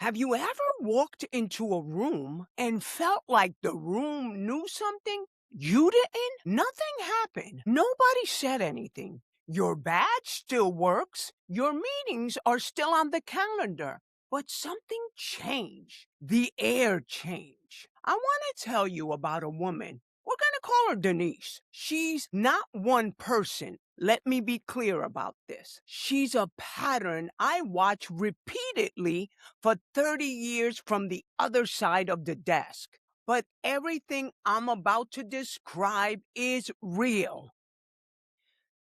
Have you ever walked into a room and felt like the room knew something you didn't? Nothing happened. Nobody said anything. Your badge still works. Your meetings are still on the calendar. But something changed. The air changed. I want to tell you about a woman. We're going to call her Denise. She's not one person. Let me be clear about this. She's a pattern I watch repeatedly for 30 years from the other side of the desk. But everything I'm about to describe is real.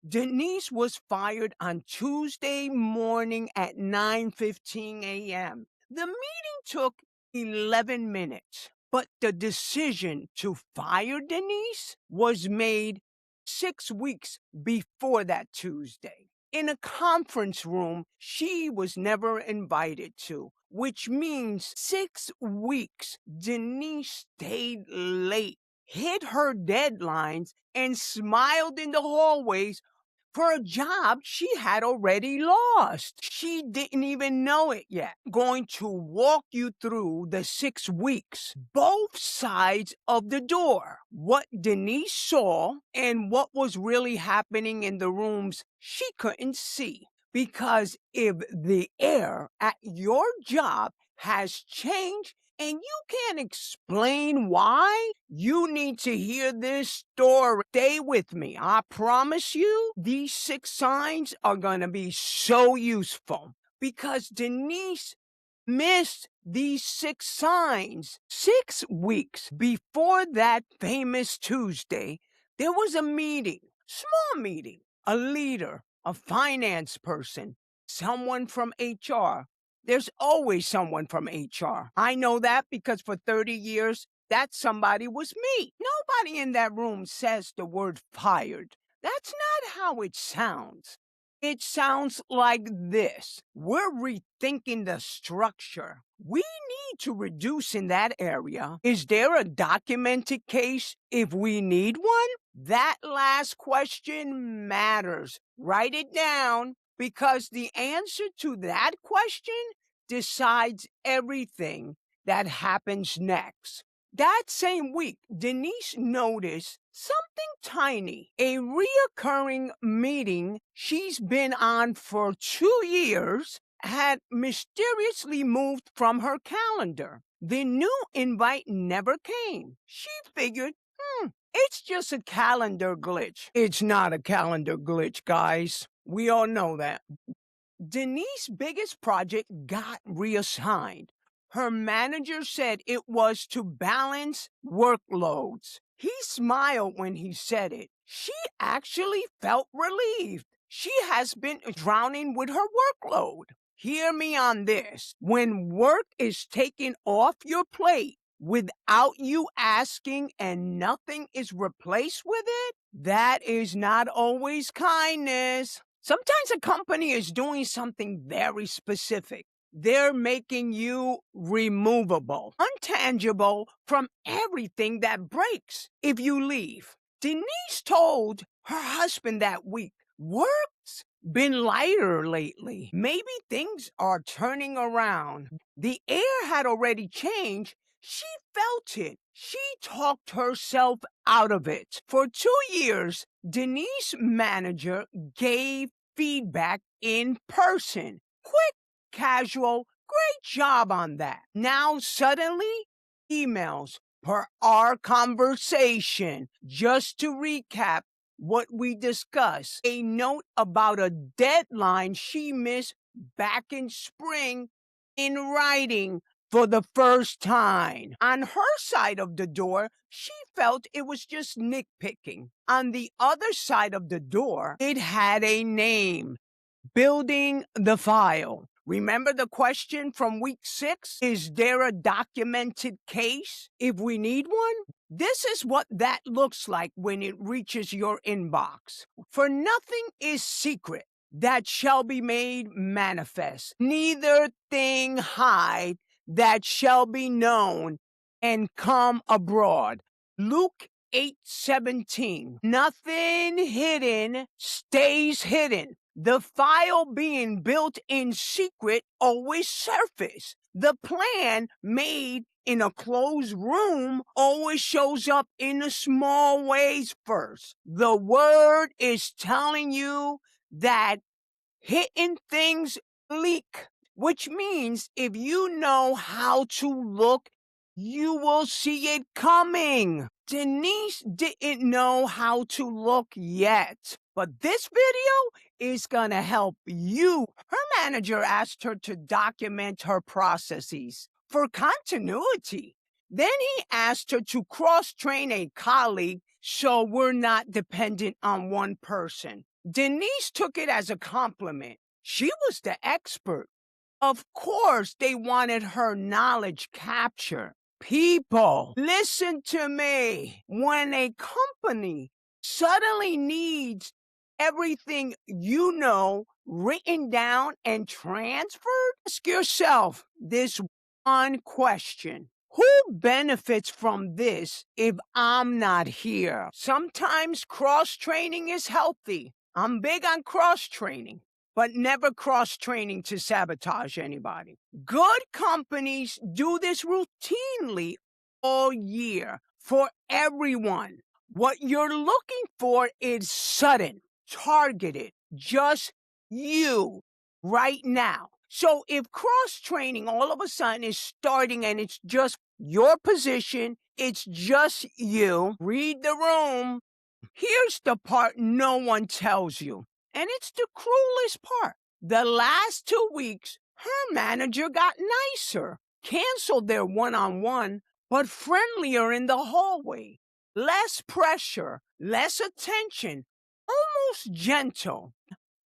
Denise was fired on Tuesday morning at 9:15 a.m. The meeting took 11 minutes, but the decision to fire Denise was made 6 weeks before that Tuesday in a conference room she was never invited to, which means 6 weeks Denise stayed late, hit her deadlines, and smiled in the hallways for a job she had already lost. She didn't even know it yet. Going to walk you through the 6 weeks, both sides of the door, what Denise saw and what was really happening in the rooms she couldn't see. Because if the air at your job has changed, and you can't explain why, you need to hear this story. Stay with me. I promise you, these 6 signs are going to be so useful because Denise missed these 6 signs. 6 weeks before that famous Tuesday, there was a meeting, small meeting, a leader, a finance person, someone from HR. There's always someone from HR. I know that because for 30 years, that somebody was me. Nobody in that room says the word fired. That's not how it sounds. It sounds like this. We're rethinking the structure. We need to reduce in that area. Is there a documented case if we need one? That last question matters. Write it down because the answer to that question decides everything that happens next. That same week, Denise noticed something tiny, a reoccurring meeting she's been on for 2 years had mysteriously moved from her calendar. The new invite never came. She figured, it's just a calendar glitch. It's not a calendar glitch, guys. We all know that. Denise's biggest project got reassigned. Her manager said it was to balance workloads. He smiled when he said it. She actually felt relieved. She has been drowning with her workload. Hear me on this. When work is taken off your plate without you asking and nothing is replaced with it, that is not always kindness. Sometimes a company is doing something very specific. They're making you removable, untangible from everything that breaks if you leave. Denise told her husband that week, work's been lighter lately. Maybe things are turning around. The air had already changed. She felt it. She talked herself out of it. For 2 years, Denise's manager gave feedback in person. Quick, casual, great job on that. Now suddenly, emails per our conversation. Just to recap what we discussed, a note about a deadline she missed back in spring in writing for the first time. On her side of the door, she felt it was just nitpicking. On the other side of the door, it had a name, building the file. Remember the question from week 6? Is there a documented case if we need one? This is what that looks like when it reaches your inbox. For nothing is secret that shall be made manifest, neither thing hide that shall be known and come abroad. Luke 8:17. Nothing hidden stays hidden. The file being built in secret always surface. The plan made in a closed room always shows up in the small ways first. The word is telling you that hitting things leak, which means if you know how to look, you will see it coming. Denise didn't know how to look yet, but this video is gonna help you. Her manager asked her to document her processes for continuity. Then he asked her to cross-train a colleague so we're not dependent on one person. Denise took it as a compliment. She was the expert. Of course, they wanted her knowledge captured. People, listen to me. When a company suddenly needs everything you know written down and transferred, ask yourself this one question. Who benefits from this if I'm not here? Sometimes cross-training is healthy. I'm big on cross-training, but never cross-training to sabotage anybody. Good companies do this routinely all year for everyone. What you're looking for is sudden, targeted, just you right now. So if cross-training all of a sudden is starting and it's just your position, it's just you, read the room. Here's the part no one tells you, and it's the cruelest part. The last 2 weeks, her manager got nicer, canceled their one-on-one, but friendlier in the hallway. Less pressure, less attention, almost gentle.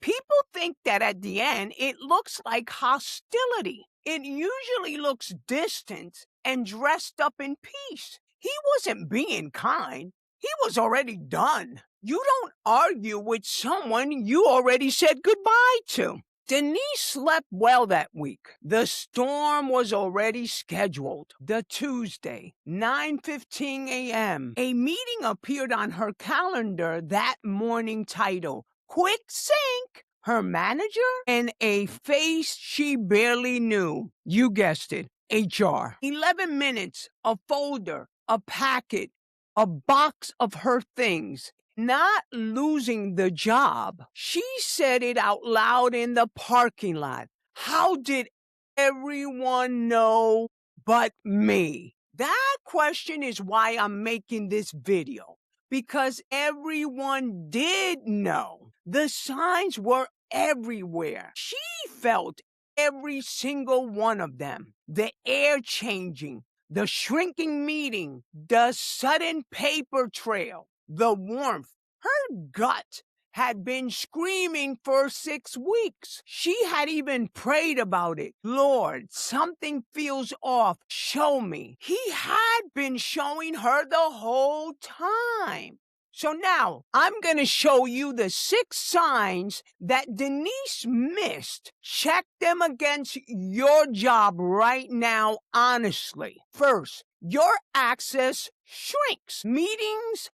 People think that at the end, it looks like hostility. It usually looks distant and dressed up in peace. He wasn't being kind. He was already done. You don't argue with someone you already said goodbye to. Denise slept well that week. The storm was already scheduled. The Tuesday, 9:15 a.m. A meeting appeared on her calendar that morning titled, Quick Sync. Her manager and a face she barely knew. You guessed it, HR. 11 minutes, a folder, a packet, a box of her things. Not losing the job. She said it out loud in the parking lot. How did everyone know but me? That question is why I'm making this video. Because everyone did know. The signs were everywhere. She felt every single one of them. The air changing, the shrinking meeting, the sudden paper trail, the warmth. Her gut had been screaming for 6 weeks. She had even prayed about it. Lord, something feels off. Show me. He had been showing her the whole time. So now I'm going to show you the 6 signs that Denise missed. Check them against your job right now, honestly. First, your access shrinks. Meetings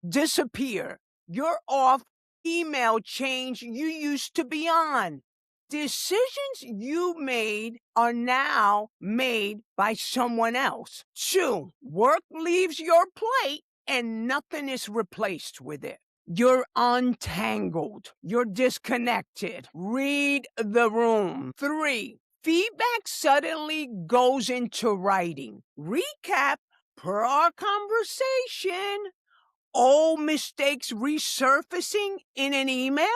disappear. You're off. Email change you used to be on. Decisions you made are now made by someone else. 2, work leaves your plate and nothing is replaced with it. You're untangled. You're disconnected. Read the room. 3, feedback suddenly goes into writing. Recap per our conversation. Old mistakes resurfacing in an email?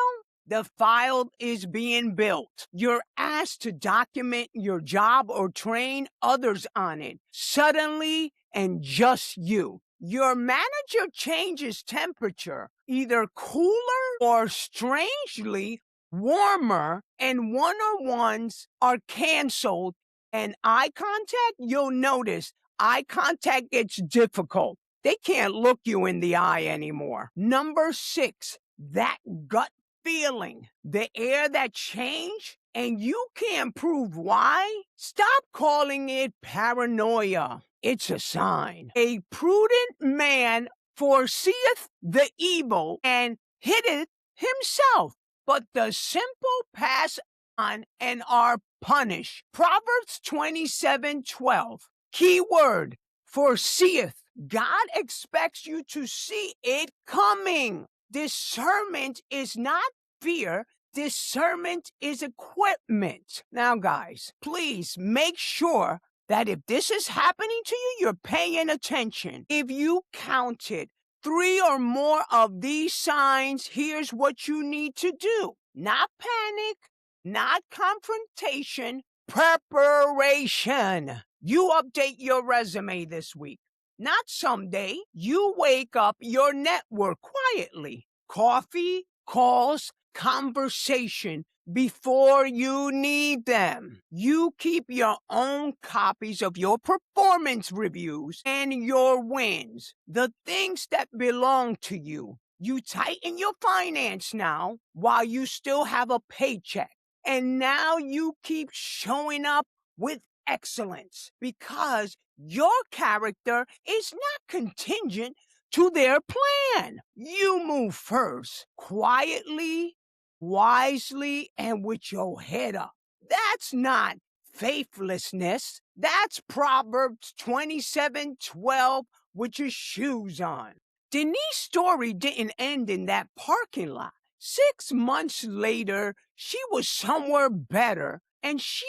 The file is being built. You're asked to document your job or train others on it. Suddenly, and just you. Your manager changes temperature, either cooler or strangely warmer, and one-on-ones are canceled. And eye contact, you'll notice, eye contact gets difficult. They can't look you in the eye anymore. Number 6, that gut feeling, the air that changed, and you can't prove why. Stop calling it paranoia. It's a sign. A prudent man foreseeth the evil and hiddeth himself, but the simple pass on and are punish. Proverbs 27:12. Keyword, foreseeth. God expects you to see it coming. Discernment is not fear. Discernment is equipment. Now, guys, please make sure that if this is happening to you, you're paying attention. If you counted 3 or more of these signs, here's what you need to do. Not panic, not confrontation, preparation. You update your resume this week. Not someday. You wake up your network quietly. Coffee, calls, conversation before you need them. You keep your own copies of your performance reviews and your wins, the things that belong to you. You tighten your finance now while you still have a paycheck. And now you keep showing up with excellence because your character is not contingent to their plan. You move first, quietly, wisely, and with your head up. That's not faithlessness. That's Proverbs 27:12 with your shoes on. Denise's story didn't end in that parking lot. 6 months later, she was somewhere better, and she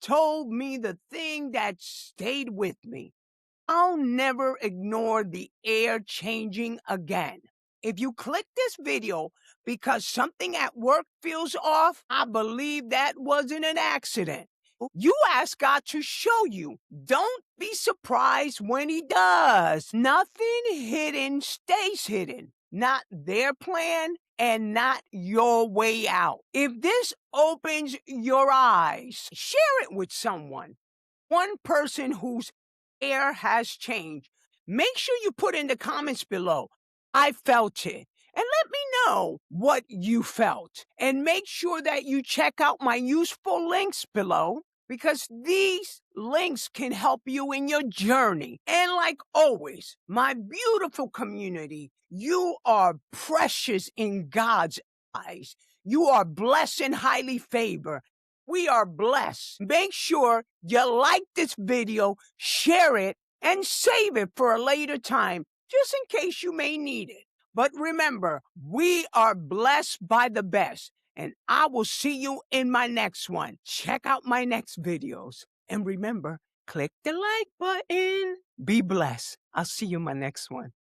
told me the thing that stayed with me. I'll never ignore the air changing again. If you click this video because something at work feels off, I believe that wasn't an accident. You ask God to show you. Don't be surprised when He does. Nothing hidden stays hidden. Not their plan and not your way out. If this opens your eyes, share it with someone. One person whose air has changed. Make sure you put in the comments below, I felt it. And let me know what you felt. And make sure that you check out my useful links below because these links can help you in your journey. And like always, my beautiful community, you are precious in God's eyes. You are blessed and highly favored. We are blessed. Make sure you like this video, share it, and save it for a later time, just in case you may need it. But remember, we are blessed by the best, and I will see you in my next one. Check out my next videos. And remember, click the like button. Be blessed. I'll see you in my next one.